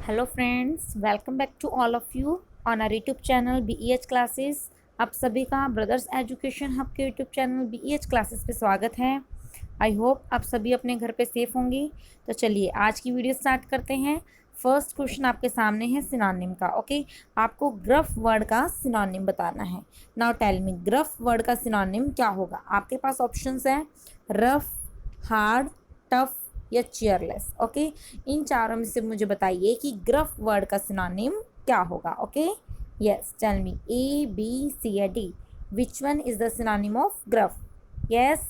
Hello friends, welcome back to all of you on our YouTube channel BEH classes. आप सभी का brothers education hub के YouTube channel BEH classes पे स्वागत है। आई होप आप सभी अपने घर पे सेफ होंगी। तो चलिए आज की वीडियो स्टार्ट करते हैं। फर्स्ट क्वेश्चन आपके सामने है सिनोनिम का। ओके, आपको ग्रफ वर्ड का सिनोनिम बताना है। Now tell me, gruff word का सिनोनिम क्या होगा? आपके पास ऑप्शंस हैं रफ, हार्ड, टफ या चेयरलेस। ओके, इन चारों में से मुझे बताइए कि ग्रफ वर्ड का सिनोनिम क्या होगा। Okay, yes, tell me A, B, C या D, which one is the synonym of gruff? Yes,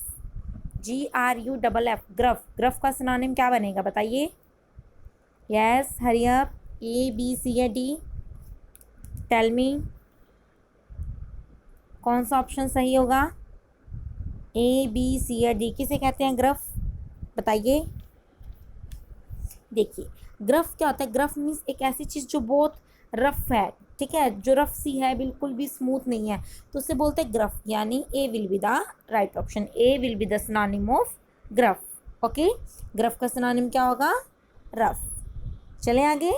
GRUFF, gruff. Gruff का सिनोनिम क्या बनेगा बताइए? Yes, hurry up. A, B, C या D, टेल मी कौन सा ऑप्शन सही होगा? A, B, C या D किसे कहते हैं ग्रफ? बताइए। देखिए, ग्रफ क्या होता है? ग्रफ मीन्स एक ऐसी चीज़ जो बहुत रफ है, ठीक है, जो रफ सी है, बिल्कुल भी स्मूथ नहीं है, तो उसे बोलते हैं ग्रफ। यानी A will be the right option. A will be the synonym of gruff. Okay, gruff का सिनोनिम क्या होगा? रफ। चलें आगे।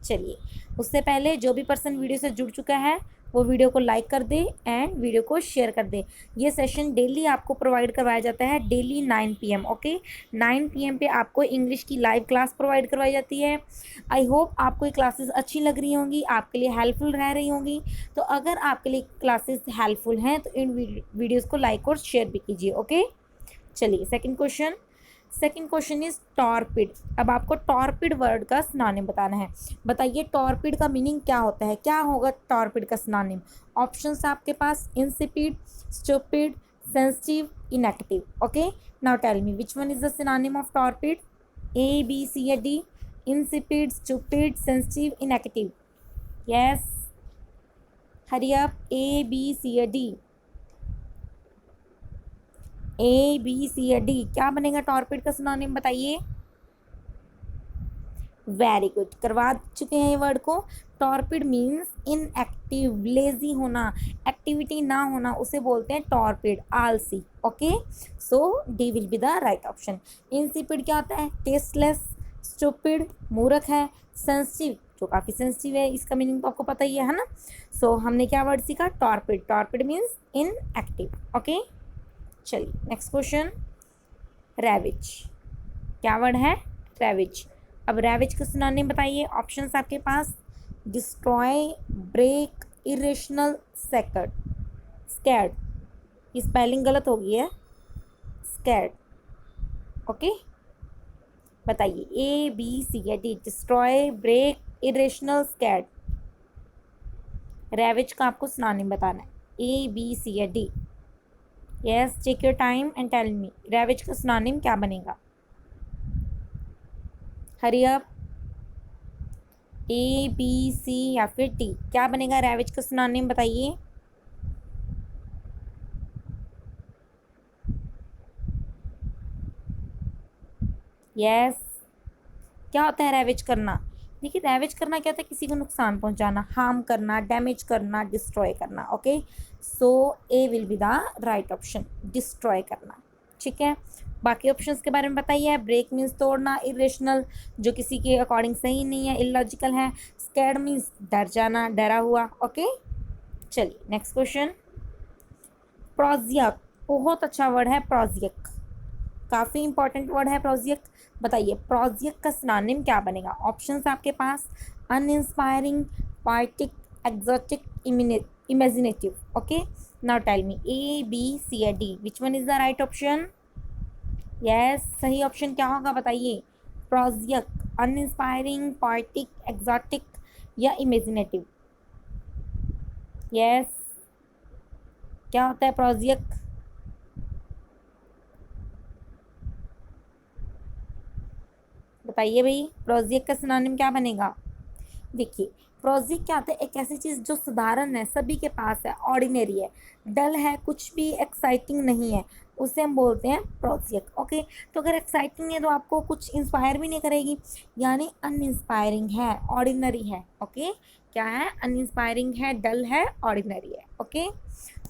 चलिए, उससे पहले जो भी पर्सन वीडियो से जुड़ चुका है वो वीडियो को लाइक कर दे एंड वीडियो को शेयर कर दे। ये सेशन डेली आपको प्रोवाइड करवाया जाता है, डेली 9 PM। ओके, 9 PM पे आपको इंग्लिश की लाइव क्लास प्रोवाइड करवाई जाती है। आई होप आपको ये क्लासेस अच्छी लग रही होंगी, आपके लिए हेल्पफुल रह रही होंगी। तो अगर आपके लिए क्लासेस हेल्पफुल हैं तो इन वीडियोज़ को लाइक और शेयर भी कीजिए। ओके, चलिए सेकंड क्वेश्चन इज टॉर्पिड। अब आपको टॉर्पिड वर्ड का सिनोनिम बताना है। बताइए टॉर्पिड का मीनिंग क्या होता है? क्या होगा टॉर्पिड का सिनोनिम? ऑप्शंस आपके पास insipid, stupid, sensitive, inactive. Okay, now tell me which one is the synonym of torpid? A, B, C या D? Insipid, stupid, sensitive, inactive. Yes, hurry up. A, B, C या D? A, B, C या D क्या बनेगा torpid का synonym? बताइए। Very good, करवा चुके हैं ये वर्ड को। टॉर्पिड मीन्स इनएक्टिव, लेजी होना, एक्टिविटी ना होना, उसे बोलते हैं टॉर्पिड, आलसी। Okay, so D will be the right option. Insipid क्या होता है? टेस्टलेस। स्टूपिड, मूर्ख है। सेंसिटिव, जो काफ़ी सेंसिटिव है, इसका मीनिंग तो आपको पता ही है ना। सो हमने क्या वर्ड सीखा? Torpid. Torpid means inactive. Okay, चलिए नेक्स्ट क्वेश्चन। रैविज क्या वर्ड है? रैविज। अब रैविज का सिनोनिम बताइए। ऑप्शंस आपके पास destroy, break, irrational, sacred, scared. ये स्पेलिंग गलत हो गई है, स्कैर्ड। ओके, बताइए A, B, C या D? Destroy, break, irrational, scared. Ravage का आपको सिनोनिम बताना है। A, B, C या D? Yes, take your time and tell me ravage का सिनोनिम क्या बनेगा? Hurry up. A, B, C या फिर D क्या बनेगा रैविज का सिनोनिम? बताइए। यस, क्या होता है रैविज करना? देखिए, रैविज करना क्या होता है? किसी को नुकसान पहुंचाना, हार्म करना, डैमेज करना, डिस्ट्रॉय करना। Okay, so A will be the right option, destroy करना। ठीक है, बाकी ऑप्शंस के बारे में बताइए। ब्रेक मीन्स तोड़ना, इरेशनल जो किसी के अकॉर्डिंग सही नहीं है, इलॉजिकल है। स्कैर्ड मीन्स डर जाना, डरा हुआ। ओके, चलिए नेक्स्ट क्वेश्चन। प्रोजियक, बहुत अच्छा वर्ड है प्रोजियक, काफ़ी इंपॉर्टेंट वर्ड है प्रोजियक। बताइए प्रोजियक का सिनोनिम क्या बनेगा? ऑप्शंस आपके पास uninspiring, poetic, exotic, imaginative. Okay, now tell me A, B, C या D, which one is the right option? Yes, सही ऑप्शन क्या होगा बताइए? प्रोजियक, अनइंस्पायरिंग, पोएटिक, एक्सोटिक या इमेजिनेटिव। यस, क्या होता है प्रोजियक? बताइए भाई, प्रोजियक का सिनोनिम क्या बनेगा? देखिए, प्रोजिक क्या होता है? एक ऐसी चीज़ जो साधारण है, सभी के पास है, ऑर्डिनरी है, डल है, कुछ भी एक्साइटिंग नहीं है, उसे हम बोलते हैं प्रोजिक। ओके, तो अगर एक्साइटिंग है तो आपको कुछ इंस्पायर भी नहीं करेगी, यानी अनइंस्पायरिंग है, ऑर्डिनरी है। ओके, क्या है? अनइंस्पायरिंग है, डल है, ऑर्डिनरी है। ओके,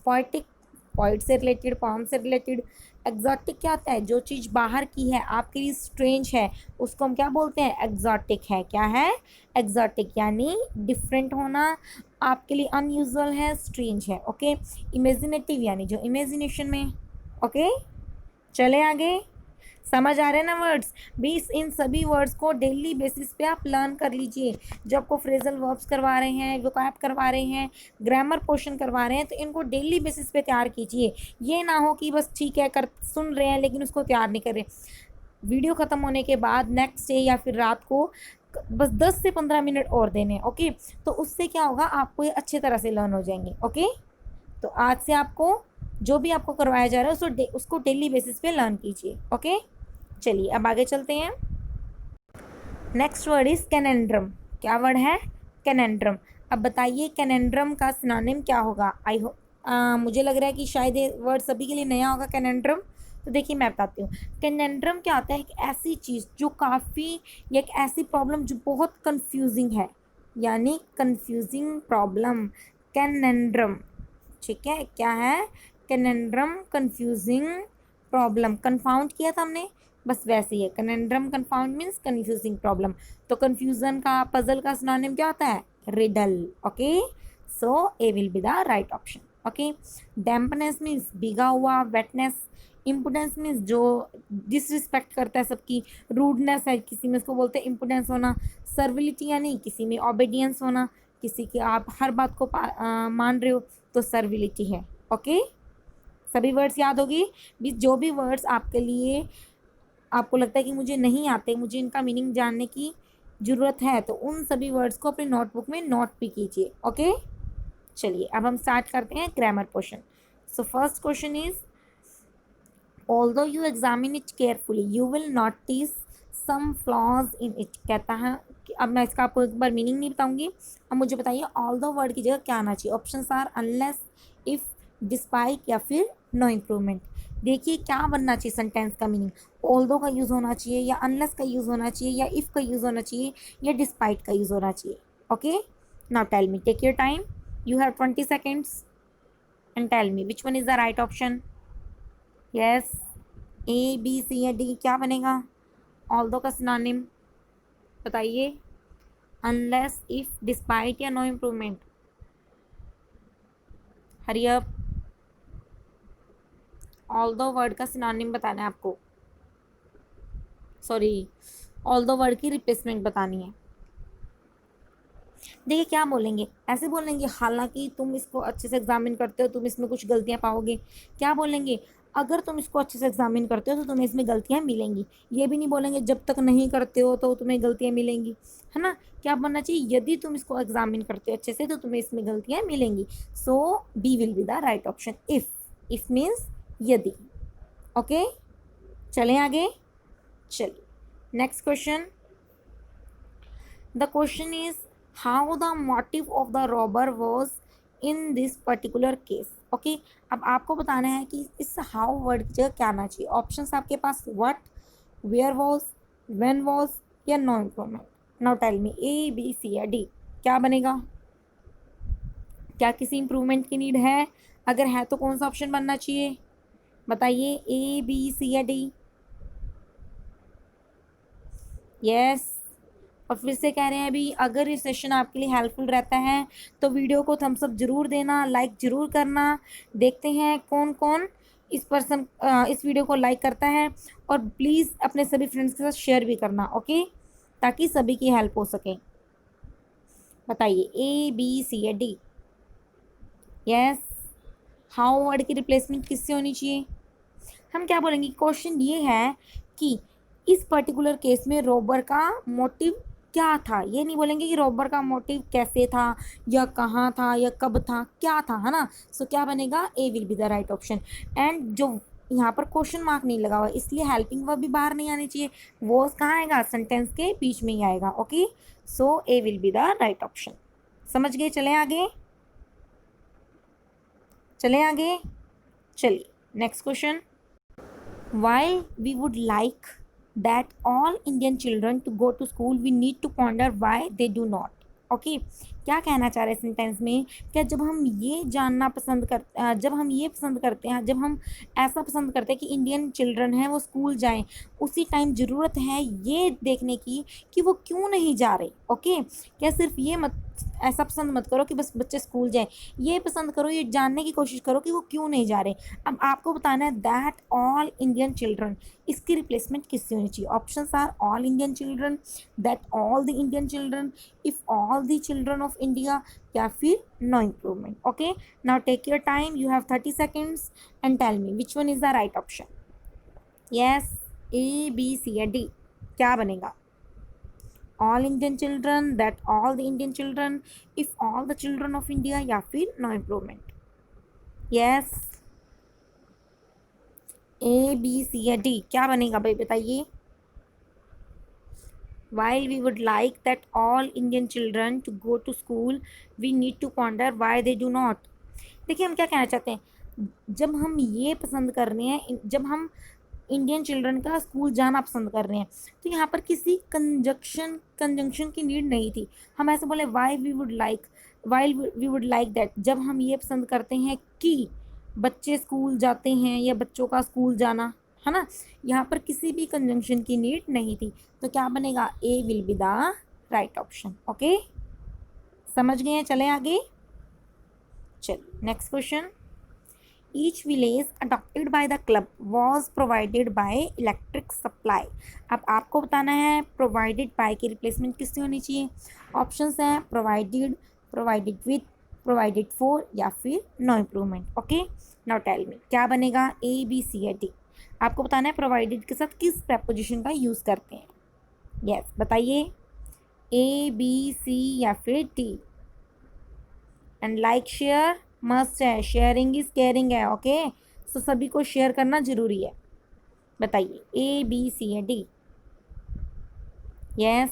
पोएटिक पोइट से रिलेटेड, पोम से रिलेटेड। एग्जॉटिक क्या होता है? जो चीज़ बाहर की है, आपके लिए स्ट्रेंज है, उसको हम क्या बोलते हैं? एग्जॉटिक है। क्या है? एग्जॉटिक, यानी डिफरेंट होना, आपके लिए अनयूजुअल है, स्ट्रेंज है। ओके। इमेजिनेटिव यानी जो इमेजिनेशन में। ओके, चले आगे। समझ आ रहे हैं ना वर्ड्स? भी इन सभी वर्ड्स को डेली बेसिस पे आप लर्न कर लीजिए। जो आपको फ्रेजल वर्ब्स करवा रहे हैं, वोकैब करवा रहे हैं, ग्रामर पोर्शन करवा रहे हैं, तो इनको डेली बेसिस पे तैयार कीजिए। ये ना हो कि बस ठीक है कर सुन रहे हैं लेकिन उसको तैयार नहीं कर रहे। वीडियो ख़त्म होने के बाद नेक्स्ट डे या फिर रात को बस 10 से 15 मिनट और देने। ओके, तो उससे क्या होगा, आपको ये अच्छे तरह से लर्न हो जाएंगे। ओके, तो आज से आपको जो भी आपको करवाया जा रहा है उसको डेली बेसिस पे लर्न कीजिए। ओके, चलिए अब आगे चलते हैं। Next word is conundrum. क्या वर्ड है? कैनेंड्रम। अब बताइए कैनेंड्रम का सिनोनिम क्या होगा? मुझे लग रहा है कि शायद ये वर्ड सभी के लिए नया होगा, कैनेंड्रम। तो देखिए मैं बताती हूँ। कैनेंड्रम क्या होता है? एक ऐसी चीज़ जो काफ़ी, या एक ऐसी प्रॉब्लम जो बहुत कंफ्यूजिंग है, यानी कंफ्यूजिंग प्रॉब्लम, कैनेंड्रम। ठीक है, क्या है? कैनेंड्रम, कंफ्यूजिंग प्रॉब्लम। कंफाउंड किया था हमने, बस वैसे ही है। कनेंड्रम, कंफाउंड मीन्स कंफ्यूजिंग प्रॉब्लम। तो कंफ्यूजन का, पजल का सिनोनिम क्या होता है? Riddle. Okay, so A will be the right option. Okay. Dampness means भीगा हुआ, वेटनेस। इम्पुडेंस मीन्स जो डिसरिस्पेक्ट करता है सबकी, रूडनेस है किसी में, उसको बोलते हैं इम्पुडेंस होना। सर्विलिटी यानी किसी में ओबीडियंस होना, किसी की आप हर बात को मान रहे हो, तो सर्विलिटी है। ओके, सभी वर्ड्स याद होगी भी। जो भी वर्ड्स आपके लिए आपको लगता है कि मुझे नहीं आते, मुझे इनका मीनिंग जानने की ज़रूरत है, तो उन सभी वर्ड्स को अपनी नोटबुक में नोट भी कीजिए। ओके, चलिए अब हम स्टार्ट करते हैं grammar portion. So first question is, although you examine it carefully you will notice some flaws in it. कहता है कि अब मैं इसका आपको एक बार मीनिंग नहीं बताऊंगी, अब मुझे बताइए ऑल्दो वर्ड की जगह क्या आना चाहिए। Options are unless, if, despite या फिर नो इम्प्रूवमेंट। देखिए क्या बनना चाहिए सेंटेंस का मीनिंग। ऑल्दो का यूज़ होना चाहिए, या अनलेस का यूज़ होना चाहिए, या इफ़ का यूज़ होना चाहिए, या डिस्पाइट का यूज़ होना चाहिए। Okay, now tell me, take your time, you have 20 seconds and tell me which one is the right option. Yes, A, B, C या डी, क्या बनेगा? ऑल्दो का सिनोनिम बताइए। अनलेस, इफ, डिस्पाइट या no improvement. Hurry up, although word का synonym बताना है आपको, सॉरी ऑल्दो वर्ड की रिप्लेसमेंट बतानी है। देखिए क्या बोलेंगे, ऐसे बोलेंगे हालांकि तुम इसको अच्छे से एग्जामिन करते हो, तुम इसमें कुछ गलतियां पाओगे। क्या बोलेंगे? अगर तुम इसको अच्छे से एग्जामिन करते हो तो तुम्हें इसमें गलतियां मिलेंगी। ये भी नहीं बोलेंगे जब तक नहीं करते हो तो तुम्हें गलतियां मिलेंगी, है ना? क्या बनना चाहिए? यदि तुम इसको एग्जामिन करते हो अच्छे से तो तुम्हें इसमें गलतियां मिलेंगी। So B will be the right option, if means यदि। ओके, चलें आगे। चलिए next question. The question is how the motive of the robber was in this particular case. Okay, अब आपको बताना है कि इस हाउ वर्ड की जगह क्या आना चाहिए। ऑप्शंस आपके पास what, where was, when was या no improvement. Now tell me, A, B, C या डी, क्या बनेगा? क्या किसी इम्प्रूवमेंट की नीड है? अगर है तो कौन सा ऑप्शन बनना चाहिए बताइए, ए, बी, सी या डी। यस, और फिर से कह रहे हैं अभी, अगर ये सेशन आपके लिए हेल्पफुल रहता है तो वीडियो को थम्स अप जरूर देना, लाइक ज़रूर करना। देखते हैं कौन कौन इस वीडियो को लाइक करता है, और प्लीज़ अपने सभी फ्रेंड्स के साथ शेयर भी करना। ओके, ताकि सभी की हेल्प हो सके। बताइए ए, बी, सी या डी। यस, हाउ वर्ड की रिप्लेसमेंट किससे होनी चाहिए? हम क्या बोलेंगे, क्वेश्चन ये है कि इस पर्टिकुलर केस में रॉबर का मोटिव क्या था। ये नहीं बोलेंगे कि रॉबर का मोटिव कैसे था, या कहाँ था, या कब था, क्या था, है ना? सो क्या बनेगा? A will be the right option. And जो यहाँ पर क्वेश्चन मार्क नहीं लगा हुआ, इसलिए हेल्पिंग वर्ब भी बाहर नहीं आनी चाहिए। वो कहाँ आएगा? सेंटेंस के बीच में ही आएगा। Okay, so A will be the right option. समझ गए? चलें आगे, चलें आगे। चलिए next question. While we would like that all Indian children to go to school, we need to ponder why they do not. Okay, क्या कहना चाह रहे हैं सेंटेंस में, क्या जब हम ये जानना पसंद कर जब हम ये पसंद करते हैं, जब हम ऐसा पसंद करते हैं कि इंडियन चिल्ड्रन हैं वो स्कूल जाएं, उसी टाइम ज़रूरत है ये देखने की कि वो क्यों नहीं जा रहे। ओके, क्या सिर्फ ये मत ऐसा पसंद मत करो कि बस बच्चे स्कूल जाएं, ये पसंद करो, ये जानने की कोशिश करो कि वो क्यों नहीं जा रहे। अब आपको बताना है दैट ऑल इंडियन चिल्ड्रन, इसकी रिप्लेसमेंट किससे होनी चाहिए। Options are all Indian children, that all the Indian children, if all the children of India, या फिर no improvement. Okay, now take your time, you have 30 seconds and tell me which one is the right option. Yes, A B C या D, क्या बनेगा। All Indian children, that all the Indian children, if all the children of India, या फिर no improvement. Yes, A B C या D, क्या बनेगा भाई बताइए। While we would like that all Indian children to go to school, we need to ponder why they do not. देखिए हम क्या कहना चाहते हैं, जब हम ये पसंद कर रहे हैं, जब हम इंडियन चिल्ड्रन का स्कूल जाना पसंद कर रहे हैं, तो यहाँ पर किसी कंजंक्शन की नीड नहीं थी। हम ऐसे बोले why we would like that, जब हम ये पसंद करते हैं कि बच्चे स्कूल जाते हैं या बच्चों का स्कूल जाना, है ना, यहाँ पर किसी भी कंजंक्शन की नीड नहीं थी। तो क्या बनेगा, A will be the right option. Okay, समझ गए हैं, चले आगे। चलिए next question. Each village adopted by the club was provided by electric supply. अब आपको बताना है प्रोवाइडेड बाय की रिप्लेसमेंट किससे होनी चाहिए। ऑप्शंस हैं provided, provided with, provided for, या फिर no improvement. Okay, now tell me क्या बनेगा, ए बी सी या डी। आपको बताना है प्रोवाइडेड के साथ किस प्रेपोजिशन का यूज़ करते हैं। यस, बताइए, ए बी सी या फिर D. And like share must है, शेयरिंग इज केयरिंग है। ओके, सो सभी को शेयर करना जरूरी है। बताइए ए बी सी या डी। यस,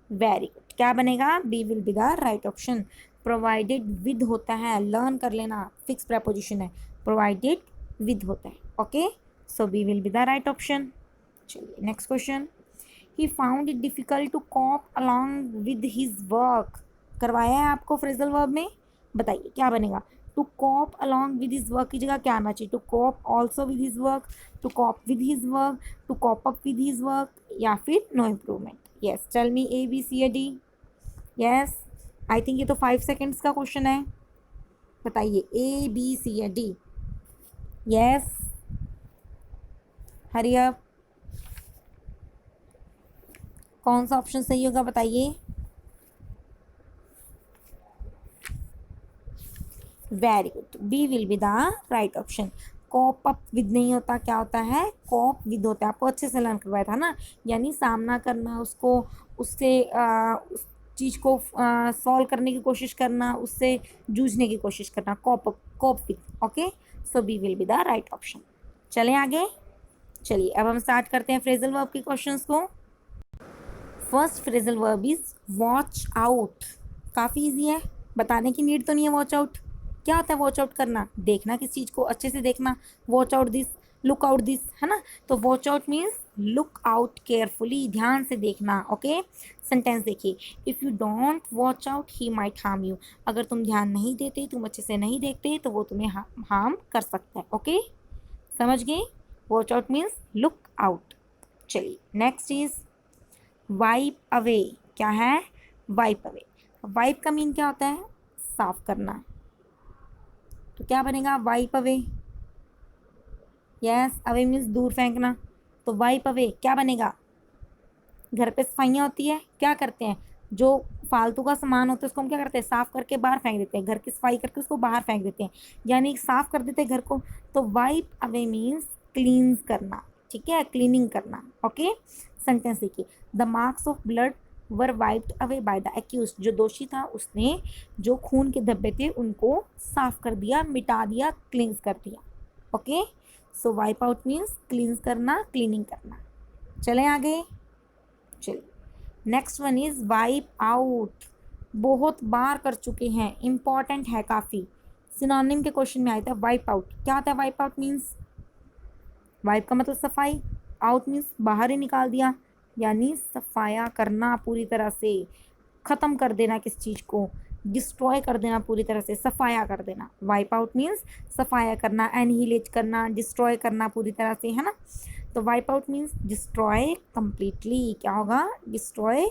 वेरी गुड, क्या बनेगा, B will be the right option. Provided with होता है, लर्न कर लेना, फिक्स प्रेपोजिशन है, प्रोवाइडेड विद होता है। Okay, so B will be the right option. चलिए next question. He found it difficult to cope along with his work. करवाया है आपको फ्रेजल वर्ब में, बताइए क्या बनेगा। To cope along with his work की जगह क्या आना चाहिए, to cope also with his work, to cope with his work, to cope up with his work, या फिर no improvement. Yes, tell me A B C या D. Yes, I think ये तो 5 seconds का क्वेश्चन है, बताइए ए B C या D. Yes, hurry up, कौन सा ऑप्शन सही होगा बताइए। Very good, B will be the right option. Cope up with नहीं होता, क्या होता है, कॉप विद होता है। आपको अच्छे से लर्न करवाया था ना, यानी सामना करना, उसको उससे उस चीज़ को सॉल्व करने की कोशिश करना, उससे जूझने की कोशिश करना, cope up, cope with. Okay, so B will be the right option. चलें आगे। चलिए अब हम स्टार्ट करते हैं फ्रेजल वर्ब के क्वेश्चंस को। First phrasal verb is watch out. काफ़ी इजी है, बताने की नीड तो नहीं है। वॉच आउट क्या होता है, वॉच आउट करना, देखना किस चीज़ को, अच्छे से देखना। Watch out this, look out this, है ना। तो watch out means look out carefully, ध्यान से देखना। ओके, सेंटेंस देखिए, if you don't watch out he might harm you. अगर तुम ध्यान नहीं देते, तुम अच्छे से नहीं देखते, तो वो तुम्हें हार्म कर सकता है। ओके, समझ गए, watch out means look out. चलिए नेक्स्ट इज वाइप अवे। क्या है, वाइप अवे। वाइप का मीन क्या होता है, साफ करना। तो क्या बनेगा, wipe away. Yes, away means दूर फेंकना, तो वाइप अवे क्या बनेगा। घर पे सफाइयाँ होती है, क्या करते हैं, जो फालतू का सामान होता है उसको हम क्या करते हैं, साफ़ करके बाहर फेंक देते हैं। घर की सफाई करके उसको बाहर फेंक देते हैं, यानी साफ़ कर देते हैं घर को। तो वाइप अवे मीन्स क्लींस करना, ठीक है, क्लीनिंग करना। ओके, सेंटेंस देखिए, the marks of blood were wiped away by the accused. जो दोषी था उसने जो खून के धब्बे थे उनको साफ कर दिया, मिटा दिया, क्लींस कर दिया। ओके, सो वाइप आउट मीन्स क्लींस करना, क्लीनिंग करना। चलें आगे। चलिए next one is wipe out. बहुत बार कर चुके हैं, इंपॉर्टेंट है काफ़ी, सिनोनिम के क्वेश्चन में आया था वाइप आउट। क्या होता है वाइप आउट मीन्स, वाइप का मतलब सफाई, आउट मीन्स बाहर ही निकाल दिया, यानी सफाया करना, पूरी तरह से ख़त्म कर देना किस चीज़ को, डिस्ट्रॉय कर देना, पूरी तरह से सफाया कर देना। वाइप आउट मीन्स सफाया करना, एनहिलेट करना, डिस्ट्रॉय करना पूरी तरह से, है ना। तो wipe out means destroy completely. क्या होगा? Destroy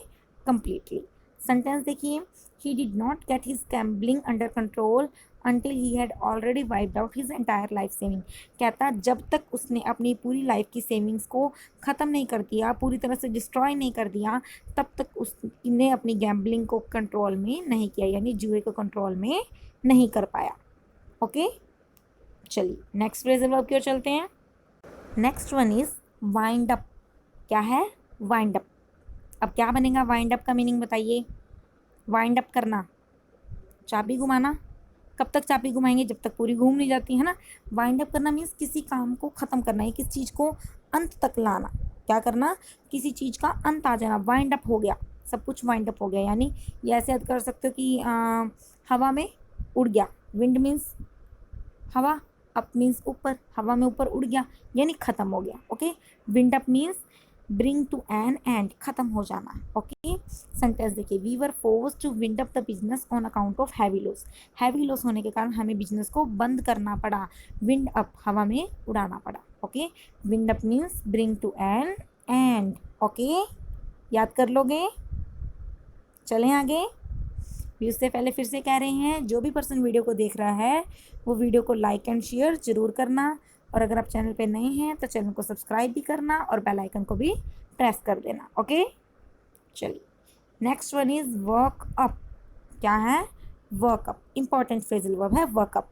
completely. सेंटेंस देखिए, he did not get his gambling under control until he had already wiped out his entire life saving। कहता जब तक उसने अपनी पूरी लाइफ की सेविंग्स को ख़त्म नहीं कर दिया, पूरी तरह से डिस्ट्रॉय नहीं कर दिया, तब तक उसने अपनी गैम्बलिंग को कंट्रोल में नहीं किया, यानी जुए को कंट्रोल में नहीं कर पाया। ओके, चलिए नेक्स्ट फ्रेजल वर्ब की ओर चलते हैं। Next one is wind up. क्या है? Wind up. अब क्या बनेगा वाइंड अप का मीनिंग बताइए? वाइंड अप करना, चाबी घुमाना। कब तक चाबी घुमाएंगे? जब तक पूरी घूम नहीं जाती, है ना। वाइंड अप करना मीन्स किसी काम को ख़त्म करना है, किसी चीज़ को अंत तक लाना। क्या करना? किसी चीज़ का अंत आ जाना, वाइंड अप हो गया, सब कुछ वाइंड अप हो गया। यानी ये ऐसे याद कर सकते हो कि हवा में उड़ गया। विंड मीन्स हवा, अप मीन्स ऊपर, हवा में ऊपर उड़ गया यानी ख़त्म हो गया। Okay, wind up means bring to an end, ख़त्म हो जाना। ओके, सेंटेंस देखिए, we were forced to wind up the business on account of heavy loss. Heavy loss होने के कारण हमें बिजनेस को बंद करना पड़ा। विंड अप, हवा में उड़ाना पड़ा। Okay, wind up means bring to an end. Okay, याद कर लोगे? चलें आगे। भी उससे पहले फिर से कह रहे हैं, जो भी पर्सन वीडियो को देख रहा है वो वीडियो को लाइक एंड शेयर ज़रूर करना, और अगर आप चैनल पे नए हैं तो चैनल को सब्सक्राइब भी करना और बेल आइकन को भी प्रेस कर देना। ओके, चलिए next one is work up. क्या है? Work up. Important phrasal verb है वर्क अप।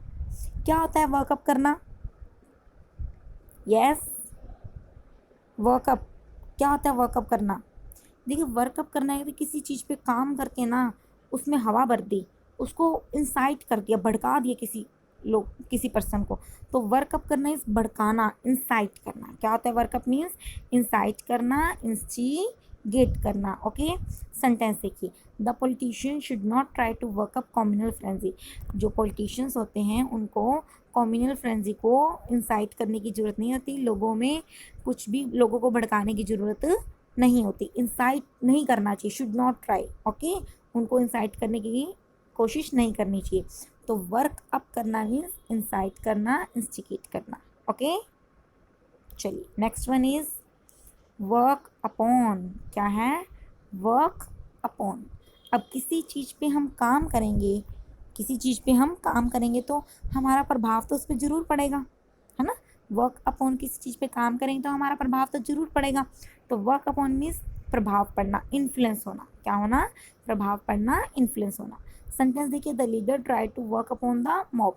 क्या होता है वर्क अप करना? Yes, work up. क्या होता है वर्क अप करना? देखिए, वर्क अप करना है कि किसी चीज़ पे काम करके ना उसमें हवा भर दी, उसको इंसाइट कर दिया, भड़का दिया किसी पर्सन को, तो वर्कअप करना इस भड़काना, इंसाइट करना। क्या होता है वर्कअप मीन्स? इंसाइट करना, इंस्टिगेट करना। ओके, सेंटेंस देखिए, the politician should not try to work up communal frenzy. जो पॉलिटिशियंस होते हैं उनको कॉम्युनल फ्रेंजी को इंसाइट करने की ज़रूरत नहीं होती, लोगों में कुछ भी लोगों को भड़काने की ज़रूरत नहीं होती, इंसाइट नहीं करना चाहिए। शुड नॉट ट्राई, ओके, उनको इंसाइट करने की कोशिश नहीं करनी चाहिए। तो वर्क अप करना मीन्स इंसाइट करना, इंस्टिगेट करना। ओके, चलिए next one is work upon. क्या है? Work upon. अब किसी चीज़ पे हम काम करेंगे, किसी चीज़ पे हम काम करेंगे तो हमारा प्रभाव तो उस पर ज़रूर पड़ेगा, है ना। वर्क अपॉन, किसी चीज़ पे काम करेंगे तो हमारा प्रभाव तो ज़रूर पड़ेगा। तो वर्क अपॉन मीन्स प्रभाव पड़ना, इन्फ्लुएंस होना। क्या होना? प्रभाव पड़ना, इन्फ्लुएंस होना। सेंटेंस देखिए, the leader try to work upon the mob.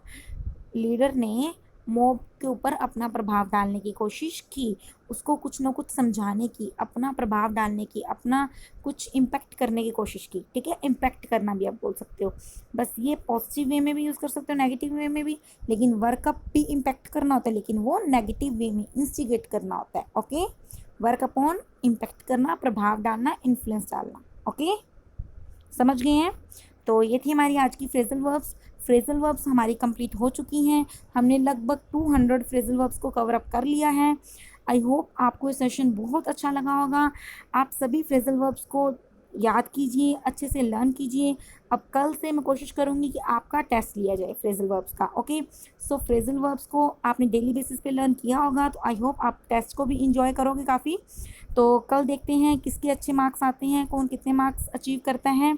Leader ने मॉब के ऊपर अपना प्रभाव डालने की कोशिश की, उसको कुछ ना कुछ समझाने की, अपना प्रभाव डालने की, अपना कुछ इम्पैक्ट करने की कोशिश की। ठीक है, इम्पैक्ट करना भी आप बोल सकते हो। बस ये पॉजिटिव वे में भी यूज़ कर सकते हो, नेगेटिव वे में भी। लेकिन वर्कअप भी इम्पैक्ट करना होता है, लेकिन वो नेगेटिव वे में, इंस्टिगेट करना होता है। ओके, वर्क अपॉन, इम्पैक्ट करना, प्रभाव डालना, इन्फ्लुएंस डालना। ओके, समझ गए हैं? तो ये थी हमारी आज की फ्रेजल वर्ब्स। फ्रेजल वर्ब्स हमारी कंप्लीट हो चुकी हैं। हमने लगभग 200 फ्रेजल वर्ब्स को कवर अप कर लिया है। आई होप आपको ये सेशन बहुत अच्छा लगा होगा। आप सभी फ्रेजल वर्ब्स को याद कीजिए, अच्छे से लर्न कीजिए। अब कल से मैं कोशिश करूँगी कि आपका टेस्ट लिया जाए फ्रेजल वर्ब्स का। ओके, सो फ्रेजल वर्ब्स को आपने डेली बेसिस पे लर्न किया होगा, तो आई होप आप टेस्ट को भी इंजॉय करोगे काफ़ी। तो कल देखते हैं किसके अच्छे मार्क्स आते हैं, कौन कितने मार्क्स अचीव करता है।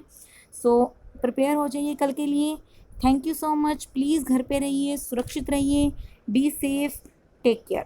सो प्रिपेयर हो जाइए कल के लिए। Thank you so much. Please घर पे रहिए, सुरक्षित रहिए, बी सेफ, टेक केयर।